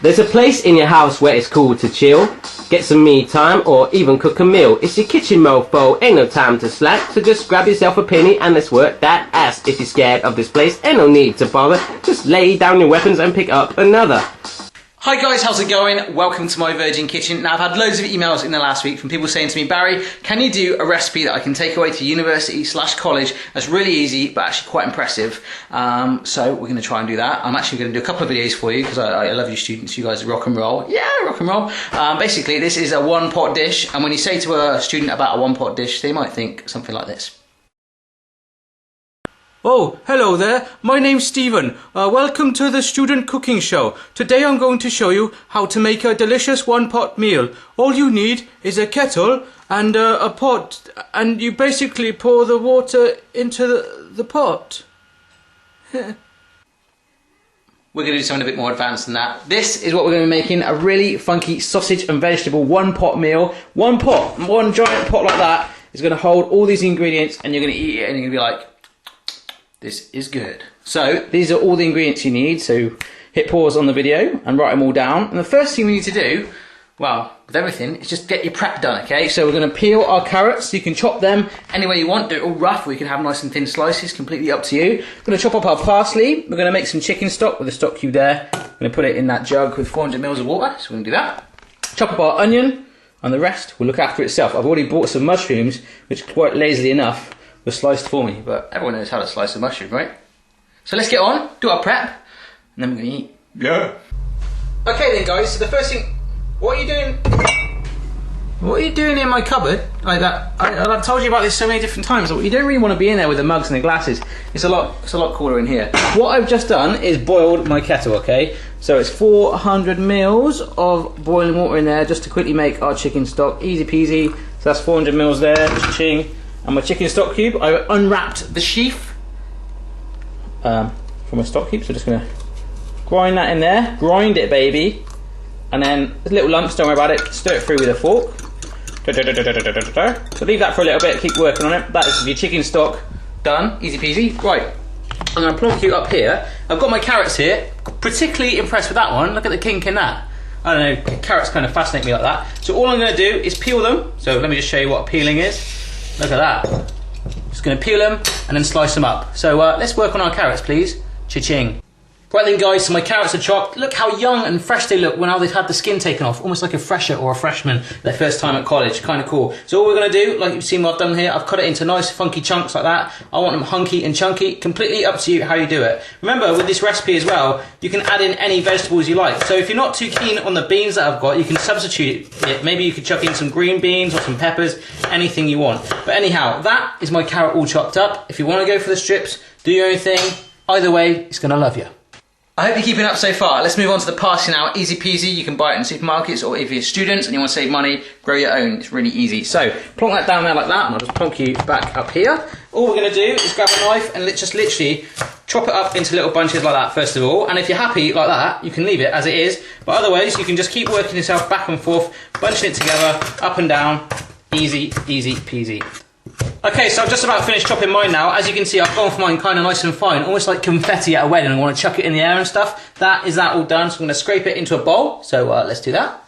There's a place in your house where it's cool to chill, get some me time, or even cook a meal. It's your kitchen, mofo, ain't no time to slack. So just grab yourself a penny and let's work that ass. If you're scared of this place, ain't no need to bother. Just lay down your weapons and pick up another. Hi guys, how's it going? Welcome to My Virgin Kitchen. Now I've had loads of emails in the last week from people saying to me, Barry, can you do a recipe that I can take away to university/college that's really easy but actually quite impressive? So we're going to try and do that. I'm actually going to do a couple of videos for you because I love you students, you guys rock and roll. Yeah, rock and roll. Basically this is a one pot dish, and when you say to a student about a one pot dish, they might think something like this. Oh, hello there. My name's Stephen. Welcome to the Student Cooking Show. Today I'm going to show you how to make a delicious one-pot meal. All you need is a kettle and a pot, and you basically pour the water into the pot. We're going to do something a bit more advanced than that. This is what we're going to be making, a really funky sausage and vegetable one-pot meal. One pot, one giant pot like that is going to hold all these ingredients, and you're going to eat it and you're going to be like, this is good. So these are all the ingredients you need. So hit pause on the video and write them all down. And the first thing we need to do, well, with everything, is just get your prep done, okay? So we're going to peel our carrots. You can chop them any way you want. Do it all rough, or you can have nice and thin slices, completely up to you. We're going to chop up our parsley. We're going to make some chicken stock with a stock cube there. We're going to put it in that jug with 400 ml of water. So we're going to do that. Chop up our onion, and the rest will look after itself. I've already bought some mushrooms, which quite lazily enough were sliced for me, but everyone knows how to slice a mushroom, right? So let's get on, do our prep, and then we're going to eat. Yeah. Okay then guys, so the first thing, what are you doing? What are you doing in my cupboard like that? I've told you about this so many different times. You don't really want to be in there with the mugs and the glasses. It's a lot cooler in here. What I've just done is boiled my kettle, okay? So it's 400 mils of boiling water in there just to quickly make our chicken stock. Easy peasy. So that's 400 mils there, just ching. And my chicken stock cube, I unwrapped the sheath from my stock cube, so just going to grind that in there, grind it baby, and then little lumps, don't worry about it, stir it through with a fork. So leave that for a little bit, keep working on it. That is your chicken stock done, easy peasy. Right, I'm going to plonk you up here. I've got my carrots here, particularly impressed with that one, look at the kink in that. I don't know, carrots kind of fascinate me like that. So all I'm going to do is peel them, so let me just show you what peeling is. Look at that. Just going to peel them and then slice them up. So let's work on our carrots, please. Cha-ching. Right then guys, so my carrots are chopped. Look how young and fresh they look when they've had the skin taken off. Almost like a fresher or a freshman their first time at college. Kind of cool. So all we're going to do, like you've seen what I've done here, I've cut it into nice funky chunks like that. I want them hunky and chunky. Completely up to you how you do it. Remember with this recipe as well, you can add in any vegetables you like. So if you're not too keen on the beans that I've got, you can substitute it. Maybe you could chuck in some green beans or some peppers, anything you want. But anyhow, that is my carrot all chopped up. If you want to go for the strips, do your own thing. Either way, it's going to love you. I hope you're keeping up so far. Let's move on to the parsley now. Easy peasy, you can buy it in supermarkets, or if you're students and you want to save money, grow your own. It's really easy. So, plonk that down there like that, and I'll just plonk you back up here. All we're going to do is grab a knife and just literally chop it up into little bunches like that, first of all. And if you're happy like that, you can leave it as it is. But otherwise, you can just keep working yourself back and forth, bunching it together, up and down. Easy, easy peasy. Okay, so I've just about finished chopping mine now. As you can see, I've gone for mine kind of nice and fine, almost like confetti at a wedding. I want to chuck it in the air and stuff. That all done, so I'm going to scrape it into a bowl. So let's do that.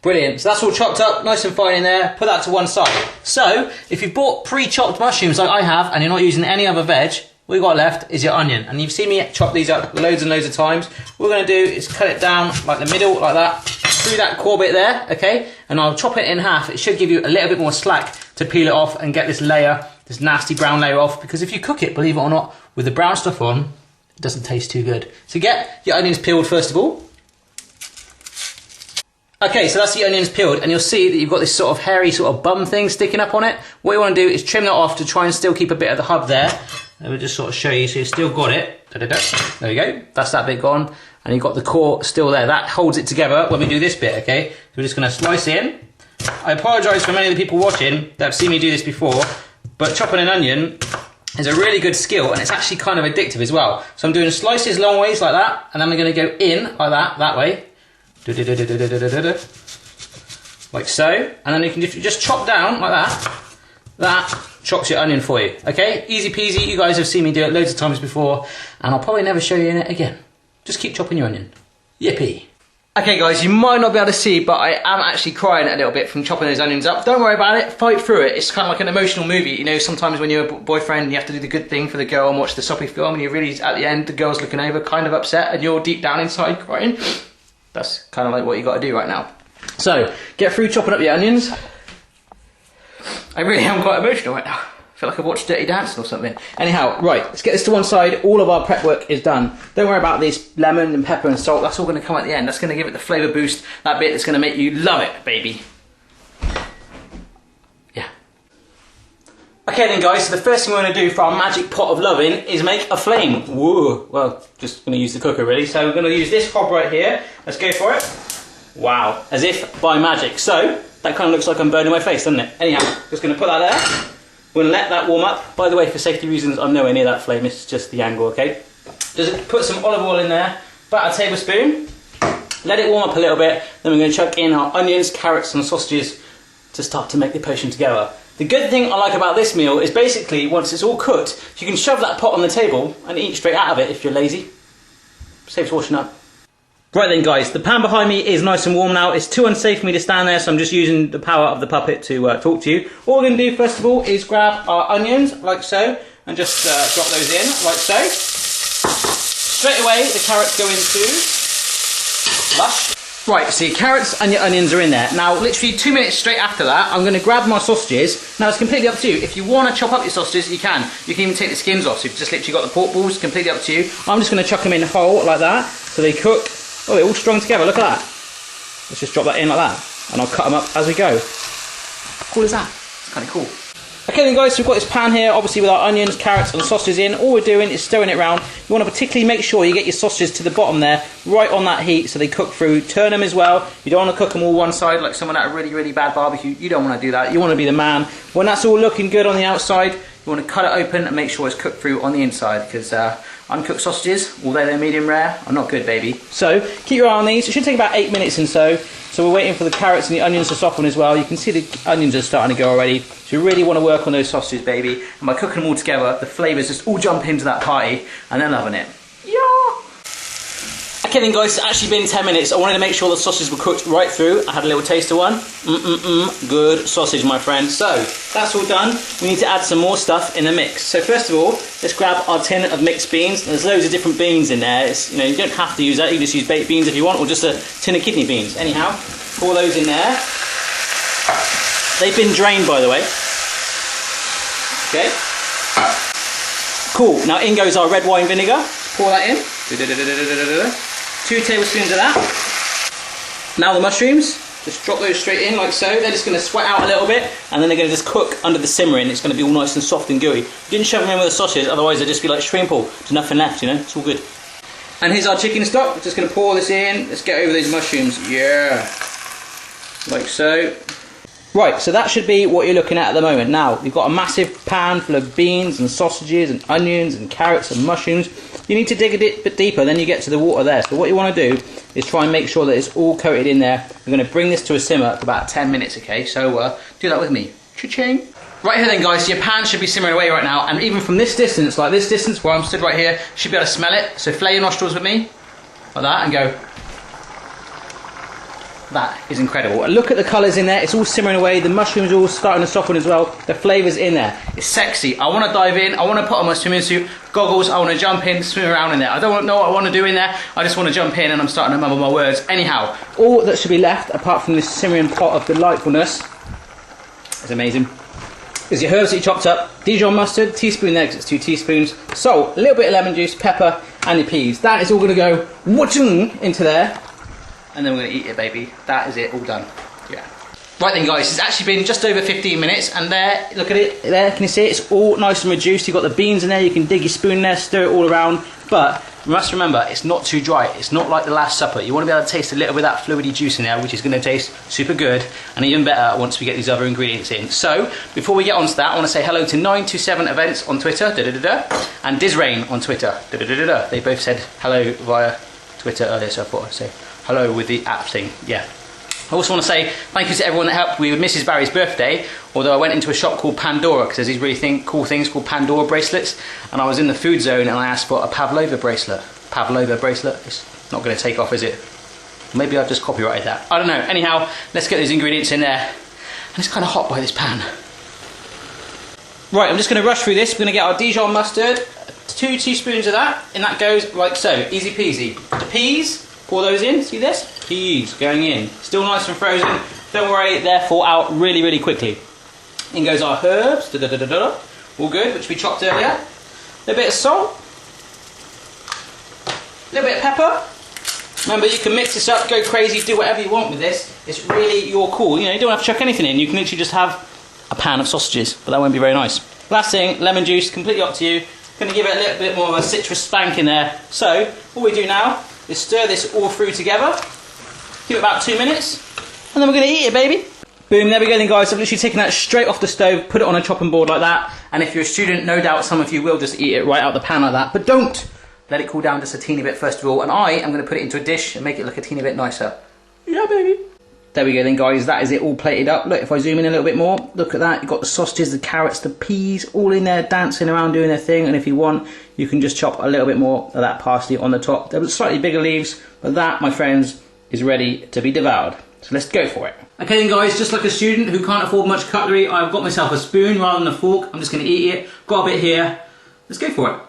Brilliant, so that's all chopped up, nice and fine in there. Put that to one side. So, if you've bought pre-chopped mushrooms like I have, and you're not using any other veg, what you've got left is your onion. And you've seen me chop these up loads and loads of times. What we're going to do is cut it down like the middle, like that, through that core bit there, okay? And I'll chop it in half. It should give you a little bit more slack to peel it off and get this layer, this nasty brown layer off, because if you cook it, believe it or not, with the brown stuff on, it doesn't taste too good. So get your onions peeled first of all. Okay, so that's the onions peeled, and you'll see that you've got this sort of hairy sort of bum thing sticking up on it. What you want to do is trim that off to try and still keep a bit of the hub there. Let me just sort of show you, so you've still got it. There you go, that's that bit gone. And you've got the core still there. That holds it together when we do this bit, okay? So we're just going to slice in. I apologise for many of the people watching that have seen me do this before, but chopping an onion is a really good skill, and it's actually kind of addictive as well. So I'm doing slices long ways like that, and then we're going to go in like that way. Like so. And then you can just chop down like that. That chops your onion for you, okay? Easy peasy, you guys have seen me do it loads of times before, and I'll probably never show you in it again. just keep chopping your onion. Yippee. Okay guys, you might not be able to see, but I am actually crying a little bit from chopping those onions up. Don't worry about it, fight through it. It's kind of like an emotional movie. You know, sometimes when you're a boyfriend, you have to do the good thing for the girl and watch the soppy film, and you're really, at the end, the girl's looking over, kind of upset, and you're deep down inside crying. That's kind of like what you got to do right now. So, get through chopping up your onions. I really am quite emotional right now. I feel like I've watched Dirty Dancing or something. Anyhow, right, let's get this to one side. All of our prep work is done. Don't worry about this lemon and pepper and salt. That's all going to come at the end. That's going to give it the flavour boost. That bit that's going to make you love it, baby. Yeah. Okay then guys, so the first thing we're going to do for our magic pot of loving is make a flame. Whoa, well, just going to use the cooker really. So we're going to use this hob right here. Let's go for it. Wow, as if by magic. So, that kind of looks like I'm burning my face, doesn't it? Anyhow, just going to put that there. We're going to let that warm up. By the way, for safety reasons, I'm nowhere near that flame. It's just the angle, okay? Just put some olive oil in there, about a tablespoon. Let it warm up a little bit. Then we're going to chuck in our onions, carrots and sausages to start to make the potion together. The good thing I like about this meal is basically, once it's all cooked, you can shove that pot on the table and eat straight out of it if you're lazy. Saves washing up. Right then guys, the pan behind me is nice and warm now. It's too unsafe for me to stand there, so I'm just using the power of the puppet to talk to you. All we're going to do first of all is grab our onions, like so, and just drop those in, like so. Straight away, the carrots go into lush. Right, so your carrots and your onions are in there. Now, literally 2 minutes straight after that, I'm going to grab my sausages. Now, it's completely up to you. If you want to chop up your sausages, you can. You can even take the skins off, so you've just literally got the pork balls, completely up to you. I'm just going to chuck them in whole, like that, so they cook. Oh, they're all strung together, look at that. Let's just drop that in like that, and I'll cut them up as we go. How cool is that? It's kind of cool. Okay then guys, so we've got this pan here, obviously with our onions, carrots and sausages in. All we're doing is stirring it around. You want to particularly make sure you get your sausages to the bottom there, right on that heat, so they cook through. Turn them as well. You don't want to cook them all one side like someone at a really, really bad barbecue. You don't want to do that. You want to be the man. When that's all looking good on the outside, you want to cut it open and make sure it's cooked through on the inside, because uncooked sausages, although they're medium rare, are not good, baby. So keep your eye on these. It should take about 8 minutes and so. So we're waiting for the carrots and the onions to soften as well. You can see the onions are starting to go already. So you really want to work on those sausages, baby. And by cooking them all together, the flavours just all jump into that party, and they're loving it. Yeah. Okay then guys, it's actually been 10 minutes. I wanted to make sure the sausages were cooked right through. I had a little taste of one. Good sausage, my friend. So, that's all done. We need to add some more stuff in the mix. So first of all, let's grab our tin of mixed beans. There's loads of different beans in there. It's, you know, you don't have to use that. You can just use baked beans if you want, or just a tin of kidney beans. Anyhow, pour those in there. They've been drained, by the way. Okay. Cool. Now in goes our red wine vinegar. Pour that in. 2 tablespoons of that. Now the mushrooms, just drop those straight in like so. They're just going to sweat out a little bit, and then they're going to just cook under the simmering. It's going to be all nice and soft and gooey. Didn't shove them in with the sausages, otherwise they'd just be like shrimp ball. There's nothing left, you know. It's all good. And here's our chicken stock. We're just going to pour this in. Let's get over those mushrooms. Yeah, like so. Right, so that should be what you're looking at the moment. Now, you've got a massive pan full of beans and sausages and onions and carrots and mushrooms. You need to dig a bit deeper, then you get to the water there. So what you want to do is try and make sure that it's all coated in there. We're going to bring this to a simmer for about 10 minutes, okay? So do that with me. Cha-ching. Right here then guys, your pan should be simmering away right now, and even from this distance, like this distance where I'm stood right here, you should be able to smell it. So flare your nostrils with me, like that, and go. That is incredible. Look at the colours in there, it's all simmering away, the mushrooms are all starting to soften as well, the flavour's in there. It's sexy. I want to dive in, I want to put on my swimming suit, goggles, I want to jump in, swim around in there. I don't know what I want to do in there, I just want to jump in and I'm starting to mumble my words. Anyhow, all that should be left, apart from this simmering pot of delightfulness, is amazing, is your herbs that you chopped up, Dijon mustard, teaspoon there because it's 2 teaspoons, salt, a little bit of lemon juice, pepper, and your peas. That is all going to go into there. And then we're going to eat it, baby. That is it, all done. Yeah. Right then guys, it's actually been just over 15 minutes, and there, look at it, there, can you see it? It's all nice and reduced. You've got the beans in there, you can dig your spoon in there, stir it all around, but you must remember, it's not too dry. It's not like the Last Supper. You want to be able to taste a little bit of that fluidy juice in there, which is going to taste super good, and even better once we get these other ingredients in. So, before we get on to that, I want to say hello to 927 Events on Twitter, and Dizrain on Twitter, They both said hello via Twitter earlier, so I thought I'd say hello with the app thing, yeah. I also want to say thank you to everyone that helped me with Mrs. Barry's birthday. Although I went into a shop called Pandora, because there's these really cool things called Pandora bracelets, and I was in the food zone and I asked for a Pavlova bracelet. It's not going to take off, is it? Maybe I've just copyrighted that. I don't know. Anyhow, let's get those ingredients in there. And it's kind of hot by this pan. Right, I'm just going to rush through this. We're going to get our Dijon mustard, 2 teaspoons of that, and that goes like so. Easy peasy. The peas, pour those in. See this? Peas going in. Still nice and frozen. Don't worry, they'll fall out really, really quickly. In goes our herbs. All good, which we chopped earlier. A little bit of salt. A little bit of pepper. Remember, you can mix this up, go crazy, do whatever you want with this. It's really your call. You know, you don't have to chuck anything in. You can literally just have a pan of sausages, but that won't be very nice. Last thing, lemon juice, completely up to you. Going to give it a little bit more of a citrus spank in there. So, all we do now is stir this all through together. Give it about 2 minutes, and then we're going to eat it, baby. Boom, there we go then, guys. I've literally taken that straight off the stove, put it on a chopping board like that, and if you're a student, no doubt some of you will just eat it right out the pan like that, but don't! Let it cool down just a teeny bit first of all, and I am going to put it into a dish and make it look a teeny bit nicer. Yeah, baby. There we go then, guys. That is it all plated up. Look, if I zoom in a little bit more, look at that. You've got the sausages, the carrots, the peas, all in there dancing around doing their thing. And if you want, you can just chop a little bit more of that parsley on the top. There were slightly bigger leaves, but that, my friends, is ready to be devoured. So let's go for it. Okay then, guys, just like a student who can't afford much cutlery, I've got myself a spoon rather than a fork. I'm just going to eat it. Got a bit here. Let's go for it.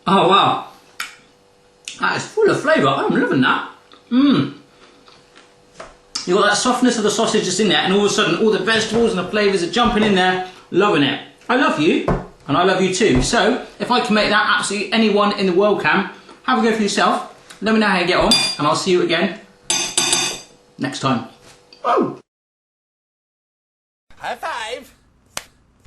Oh wow, that is full of flavour. I'm loving that. You've got that softness of the sausage just in there, and all of a sudden all the vegetables and the flavours are jumping in there. Loving it. I love you, and I love you too. So, if I can make that, absolutely anyone in the world can. Have a go for yourself. Let me know how you get on, and I'll see you again next time. Woo! High five!